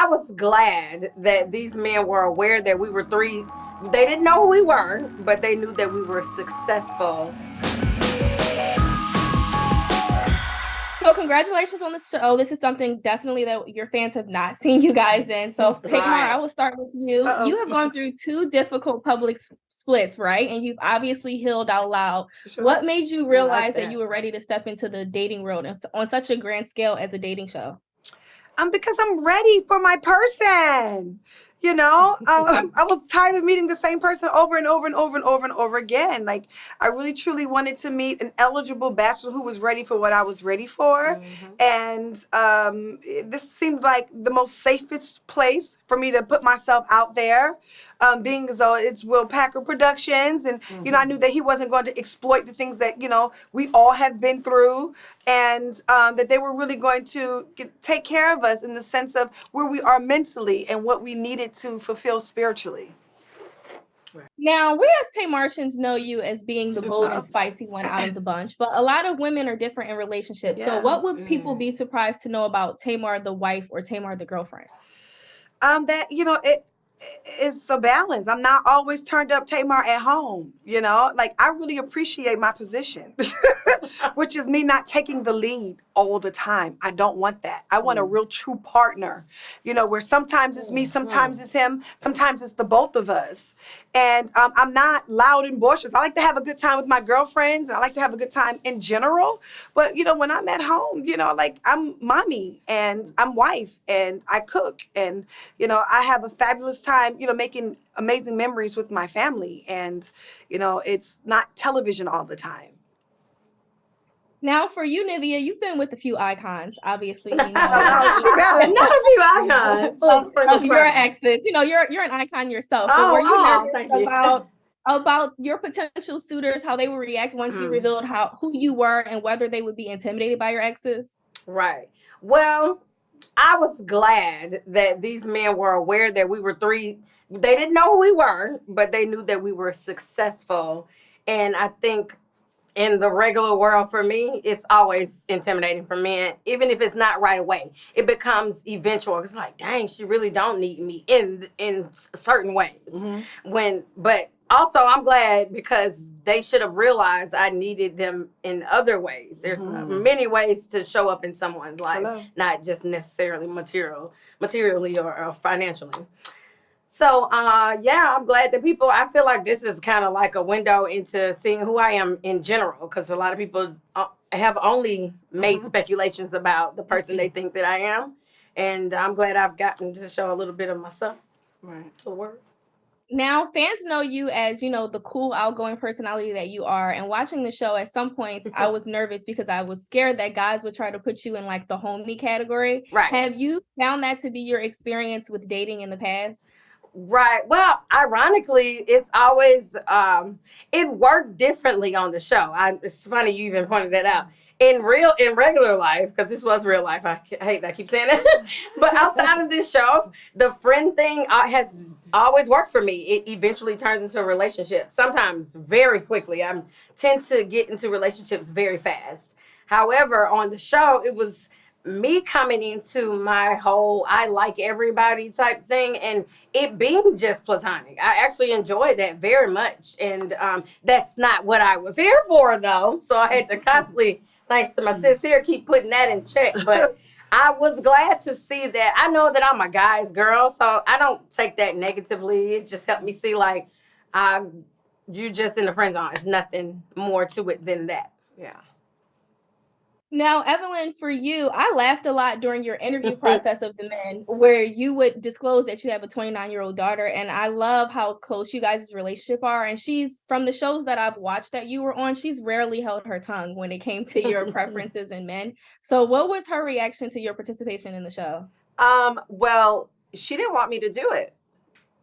I was glad that these men were aware that we were three. They didn't know who we were, but they knew that we were successful. So congratulations on the show. This is something definitely that your fans have not seen you guys in. So Tamar, I will start with you. Uh-oh. You have gone through 2 difficult public splits, right? And you've obviously healed out loud. Sure. What made you realize that you were ready to step into the dating world on such a grand scale as a dating show? Because I'm ready for my person. You know, I was tired of meeting the same person over and over and over and over and over again. Like, I really truly wanted to meet an eligible bachelor who was ready for what I was ready for. Mm-hmm. And this seemed like the most safest place for me to put myself out there, being as though it's Will Packer Productions. And, mm-hmm. you know, I knew that he wasn't going to exploit the things that, you know, we all have been through. And that they were really going to take care of us in the sense of where we are mentally and what we needed to fulfill spiritually. Now, we as Tamartians know you as being the bold and spicy one out of the bunch, but a lot of women are different in relationships. Yeah. So what would people be surprised to know about Tamar the wife or Tamar the girlfriend? That, you know, it's a balance. I'm not always turned up Tamar at home, you know? Like, I really appreciate my position, which is me not taking the lead all the time. I don't want that. I want a real true partner, you know, where sometimes it's me, sometimes it's him, sometimes it's the both of us. And I'm not loud and boisterous. I like to have a good time with my girlfriends. And I like to have a good time in general. But, you know, when I'm at home, you know, like I'm mommy and I'm wife and I cook. And, you know, I have a fabulous time, you know, making amazing memories with my family. And, you know, it's not television all the time. Now, for you, Nivea, you've been with a few icons, obviously. You know, not a few icons. Your exes. You know, you're an icon yourself. But were you nervous about your potential suitors, how they would react once you revealed who you were and whether they would be intimidated by your exes? Right. Well, I was glad that these men were aware that we were three. They didn't know who we were, but they knew that we were successful. And I think in the regular world, for me, it's always intimidating for men, even if it's not right away. It becomes eventual. It's like, dang, she really don't need me in certain ways. Mm-hmm. But also, I'm glad because they should have realized I needed them in other ways. There's many ways to show up in someone's life, not just necessarily materially or financially. So, yeah, I'm glad that I feel like this is kind of like a window into seeing who I am in general, because a lot of people have only made speculations about the person they think that I am. And I'm glad I've gotten to show a little bit of myself. Right. The word. Now, fans know you as, you know, the cool, outgoing personality that you are. And watching the show, at some point, I was nervous because I was scared that guys would try to put you in, like, the homie category. Right. Have you found that to be your experience with dating in the past? Right. Well, ironically, it's always, it worked differently on the show. It's funny you even pointed that out. In regular life, because this was real life, I hate that I keep saying it, but outside of this show, the friend thing has always worked for me. It eventually turns into a relationship, sometimes very quickly. I tend to get into relationships very fast. However, on the show, it was me coming into my whole I like everybody type thing and it being just platonic. I actually enjoyed that very much. And that's not what I was here for, though. So I had to constantly, thanks to my sis here, keep putting that in check. But I was glad to see that. I know that I'm a guy's girl, so I don't take that negatively. It just helped me see, like, you just in the friend zone. It's nothing more to it than that. Yeah. Now, Evelyn, for you, I laughed a lot during your interview process of the men where you would disclose that you have a 29-year-old daughter. And I love how close you guys' relationship are. And she's, from the shows that I've watched that you were on, she's rarely held her tongue when it came to your preferences in men. So what was her reaction to your participation in the show? Well, she didn't want me to do it,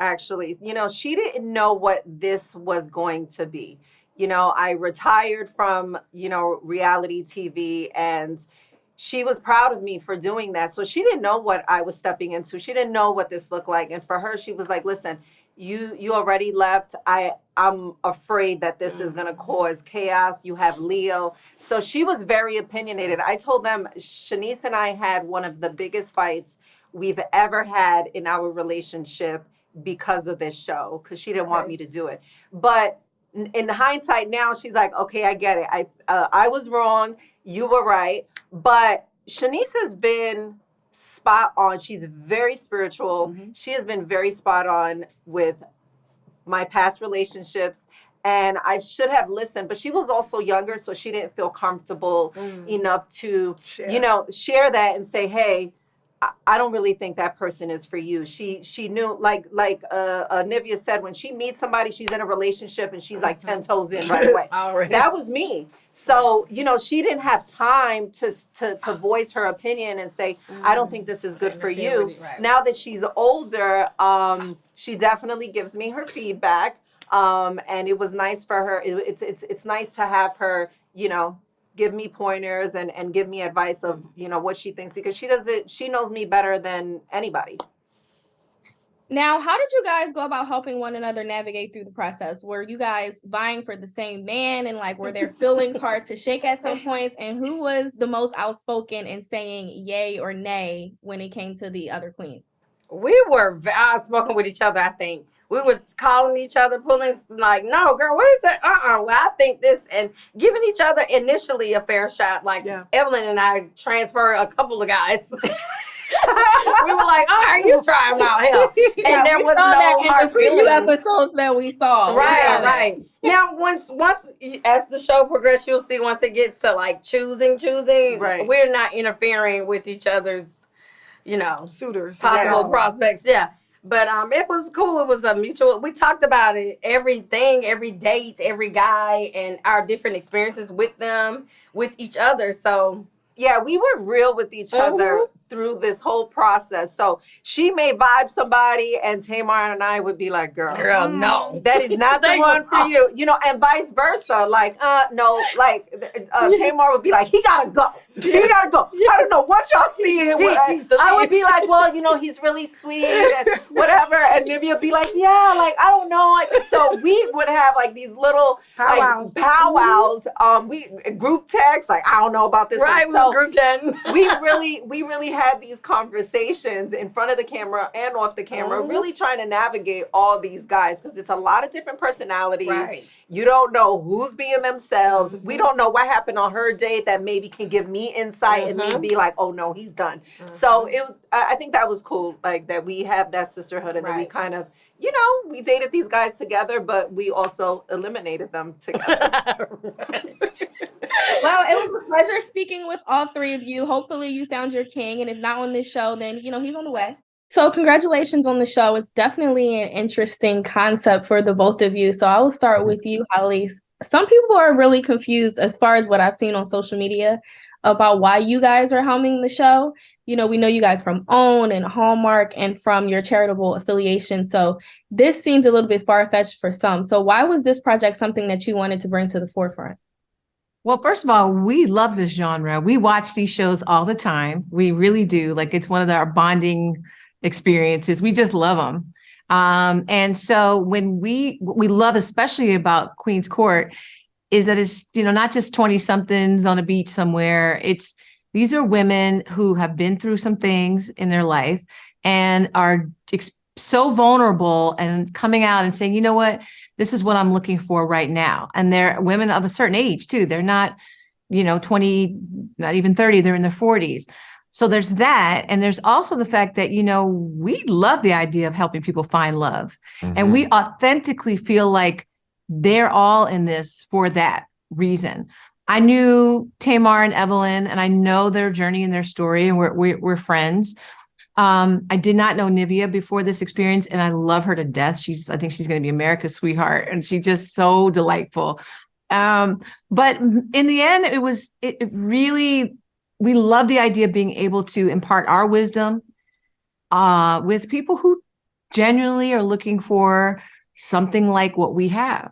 actually. You know, she didn't know what this was going to be. You know, I retired from, you know, reality TV, and she was proud of me for doing that. So she didn't know what I was stepping into. She didn't know what this looked like. And for her, she was like, listen, you already left. I'm afraid that this is going to cause chaos. You have Leo. So she was very opinionated. I told them, Shanice and I had one of the biggest fights we've ever had in our relationship because of this show, because she didn't want me to do it. But in hindsight now, she's like, okay, I get it. I was wrong. You were right. But Shanice has been spot on. She's very spiritual. She has been very spot on with my past relationships. And I should have listened, but she was also younger, so she didn't feel comfortable enough to, share that and say, hey, I don't really think that person is for you. She knew, like Nivea said, when she meets somebody, she's in a relationship and she's like 10 toes in right away. Already. That was me. So, she didn't have time to voice her opinion and say, I don't think this is good for you. Right. Now that she's older, she definitely gives me her feedback. And it was nice for her. It's nice to have her, give me pointers and give me advice of, what she thinks, because she knows me better than anybody. Now, how did you guys go about helping one another navigate through the process? Were you guys vying for the same man, and were their feelings hard to shake at some points? And who was the most outspoken in saying yay or nay when it came to the other queens? We were outspoken with each other, I think. We was calling each other, pulling like, no, girl, what is that? Well, I think this, and giving each other initially a fair shot. Evelyn and I transferred a couple of guys. We were like, all right, you try them out, hell. And there was no hard feelings. Episodes that we saw. Right. Now, once as the show progresses, you'll see once it gets to choosing, right, we're not interfering with each other's, suitors, possible prospects. Yeah. But it was cool. It was a mutual. We talked about it, everything, every date, every guy, and our different experiences with them, with each other. So yeah, we were real with each other through this whole process. So she may vibe somebody, and Tamar and I would be like, girl, no, that is not the one for you. And vice versa. No, Tamar would be like, he gotta go. He gotta go. I don't know what y'all see. I would be like, well, he's really sweet and whatever. And Nivea would be like, yeah, I don't know. So we would have these little powwows. We group text, I don't know about this. Right, one. So group chat. we really had these conversations in front of the camera and off the camera, really trying to navigate all these guys, because it's a lot of different personalities. Right. You don't know who's being themselves. We don't know what happened on her date that maybe can give me insight and me be like, oh no, he's done. So I think that was cool, that we have that sisterhood, and that we kind of, we dated these guys together, but we also eliminated them together. Well, it was a pleasure speaking with all three of you. Hopefully you found your king, and if not on this show, then he's on the way. So congratulations on the show. It's definitely an interesting concept for the both of you. So I will start with you, Holly. Some people are really confused, as far as what I've seen on social media, about why you guys are helming the show. We know you guys from OWN and Hallmark and from your charitable affiliation. So this seems a little bit far-fetched for some. So why was this project something that you wanted to bring to the forefront? Well, first of all, we love this genre. We watch these shows all the time. We really do. It's one of our bonding experiences. We just love them. And so what we love especially about Queen's Court is that it's, not just 20 somethings on a beach somewhere. These are women who have been through some things in their life and are so vulnerable and coming out and saying, you know what, this is what I'm looking for right now. And they're women of a certain age too. They're not, 20, not even 30, they're in their 40s. So there's that. And there's also the fact that, we love the idea of helping people find love. And we authentically feel like they're all in this for that reason. I knew Tamar and Evelyn, and I know their journey and their story, and we're friends. I did not know Nivea before this experience, and I love her to death. I think she's going to be America's sweetheart, and she's just so delightful. But in the end, it really, we love the idea of being able to impart our wisdom with people who genuinely are looking for something like what we have.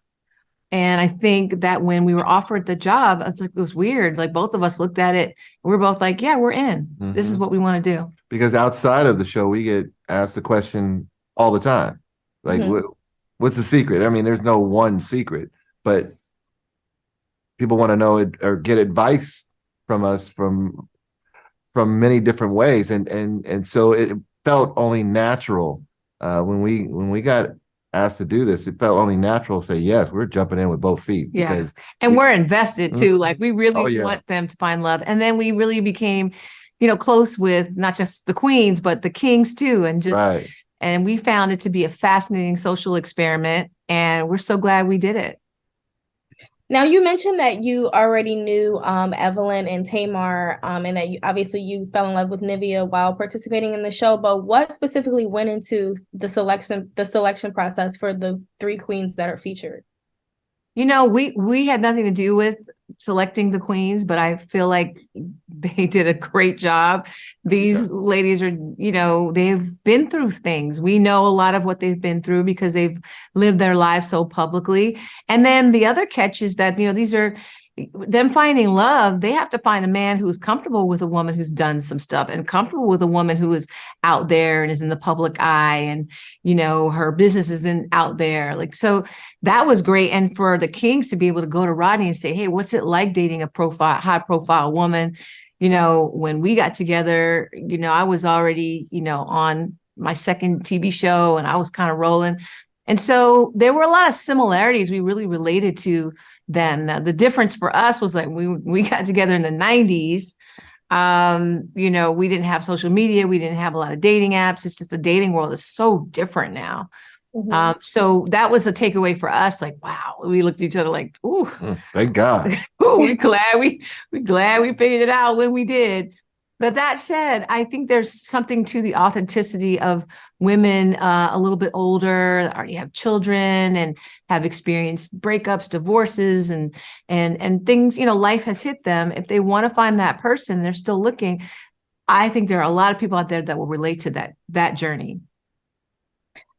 And I think that when we were offered the job, it was weird. Both of us looked at it. We're both like, yeah, we're in. This is what we want to do. Because outside of the show, we get asked the question all the time. What's the secret? I mean, there's no one secret, but people want to know it or get advice from us from many different ways. And so felt only natural when we got asked to do this. It felt only natural to say yes. We're jumping in with both feet because and we're invested too. Like we really Oh, want them to find love, and then we really became, close with not just the queens but the kings too, and just right. and we found it to be a fascinating social experiment, and we're so glad we did it. Now, you mentioned that you already knew Evelyn and Tamar, and that obviously you fell in love with Nivea while participating in the show. But what specifically went into the selection process for the 3 queens that are featured? We had nothing to do with selecting the queens, but I feel like they did a great job. These ladies are, they've been through things. We know a lot of what they've been through because they've lived their lives so publicly. And then the other catch is that, these are them finding love. They have to find a man who's comfortable with a woman who's done some stuff and comfortable with a woman who is out there and is in the public eye, and, her business isn't out there. Like, so that was great. And for the kings to be able to go to Rodney and say, hey, what's it like dating a high profile woman? When we got together, I was already, on my second TV show and I was kind of rolling. And so there were a lot of similarities. We really related to them. Now, the difference for us was like we got together in the 90s. We didn't have social media. We didn't have a lot of dating apps. It's just the dating world is so different now. Mm-hmm. So that was a takeaway for us. Like, wow, we looked at each other like, ooh, thank God. we're glad we figured it out when we did. But that said, I think there's something to the authenticity of women a little bit older, that already have children and have experienced breakups, divorces, and things, life has hit them. If they want to find that person, they're still looking. I think there are a lot of people out there that will relate to that journey.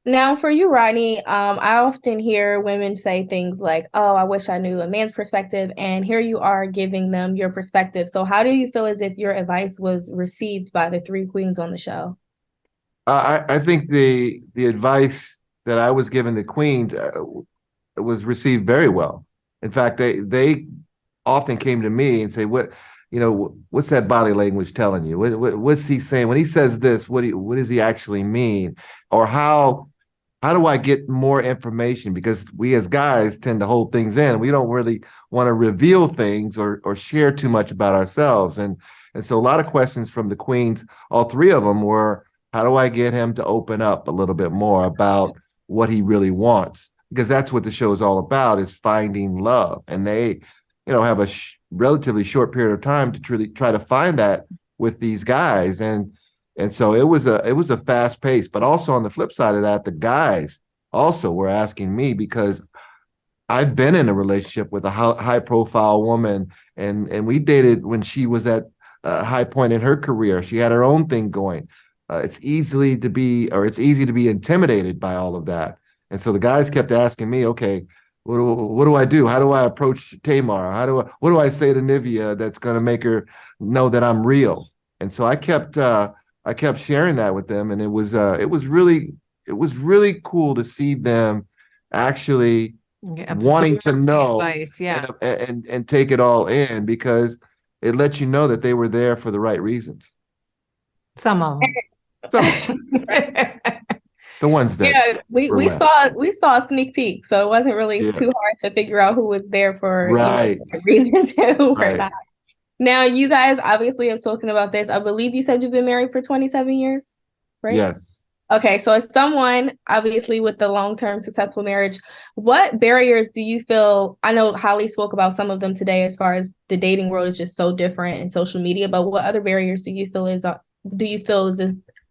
Now, for you, Rodney, I often hear women say things like, oh, I wish I knew a man's perspective. And here you are giving them your perspective. So how do you feel as if your advice was received by the 3 queens on the show? I think the advice that I was giving the queens was received very well. In fact, they often came to me and say, what's that body language telling you? What's he saying? When he says this, what does he actually mean? Or how do I get more information? Because we as guys tend to hold things in. We don't really want to reveal things or share too much about ourselves. And so a lot of questions from the queens, all 3 of them were, how do I get him to open up a little bit more about what he really wants? Because that's what the show is all about, is finding love. And they, have a relatively short period of time to truly try to find that with these guys. And so it was a fast pace, but also on the flip side of that, the guys also were asking me, because I've been in a relationship with a high profile woman, and we dated when she was at a high point in her career. She had her own thing going. It's easy to be intimidated by all of that. And so the guys kept asking me, okay, what do I do? How do I approach Tamar? What do I say to Nivea that's going to make her know that I'm real? And so I kept sharing that with them, and it was really cool to see them actually wanting to know advice, and take it all in, because it lets you know that they were there for the right reasons. Some of them. The ones that we saw a sneak peek, so it wasn't really too hard to figure out who was there for reasons or not. Now, you guys obviously have spoken about this. I believe you said you've been married for 27 years, right? Yes. Okay, so as someone obviously with the long-term successful marriage, what barriers do you feel? I know Holly spoke about some of them today, as far as the dating world is just so different in social media, but what other barriers do you feel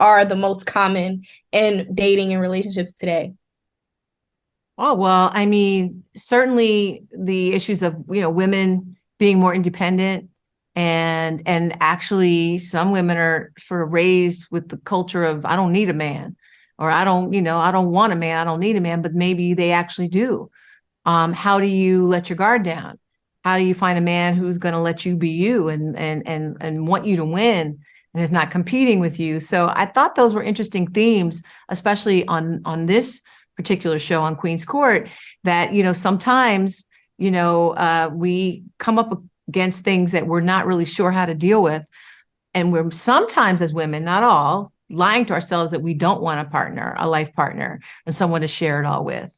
are the most common in dating and relationships today? Oh, well, I mean, certainly the issues of, women being more independent, and actually some women are sort of raised with the culture of, I don't need a man, or I don't want a man, I don't need a man, but maybe they actually do. How do you let your guard down? How do you find a man who's going to let you be you and want you to win and is not competing with you? So I thought those were interesting themes, especially on this particular show on Queen's Court, that, sometimes, we come up against things that we're not really sure how to deal with. And we're sometimes, as women, not all, lying to ourselves that we don't want a partner, a life partner, and someone to share it all with.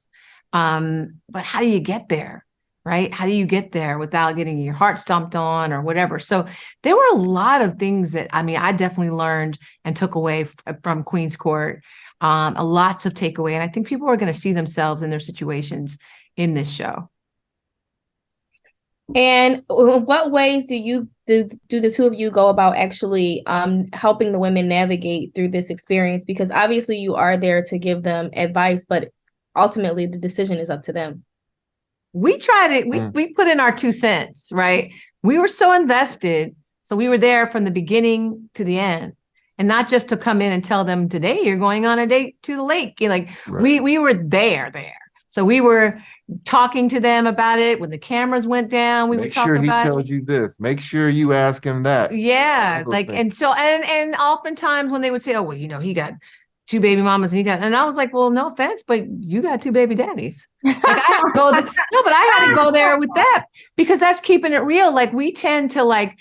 But how do you get there? Right? How do you get there without getting your heart stomped on or whatever? So there were a lot of things that, I mean, I definitely learned and took away from Queen's Court, lots of takeaway. And I think people are going to see themselves in their situations in this show. And what ways do the two of you go about actually helping the women navigate through this experience? Because obviously you are there to give them advice, but ultimately the decision is up to them. We tried it. We put in our 2 cents, right? We were so invested. So we were there from the beginning to the end, and not just to come in and tell them today you're going on a date to the lake. Like right. we were there. So we were talking to them about it when the cameras went down. We would talk about it. Make sure he tells you this. Make sure you ask him that. Yeah, like and so and oftentimes when they would say, "Oh, well, you know, he got 2 baby mamas," and I was like, "Well, no offense, but you got 2 baby daddies." Like I had to go but I had to go there with that because that's keeping it real. Like we tend to like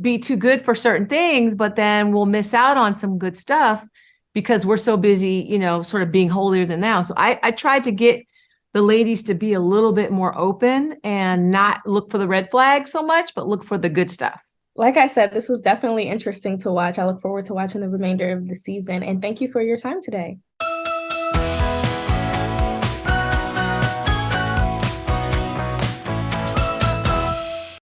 be too good for certain things, but then we'll miss out on some good stuff because we're so busy, you know, sort of being holier than thou. So I tried to get the ladies to be a little bit more open and not look for the red flag so much, but look for the good stuff. Like I said, this was definitely interesting to watch. I look forward to watching the remainder of the season. And thank you for your time today.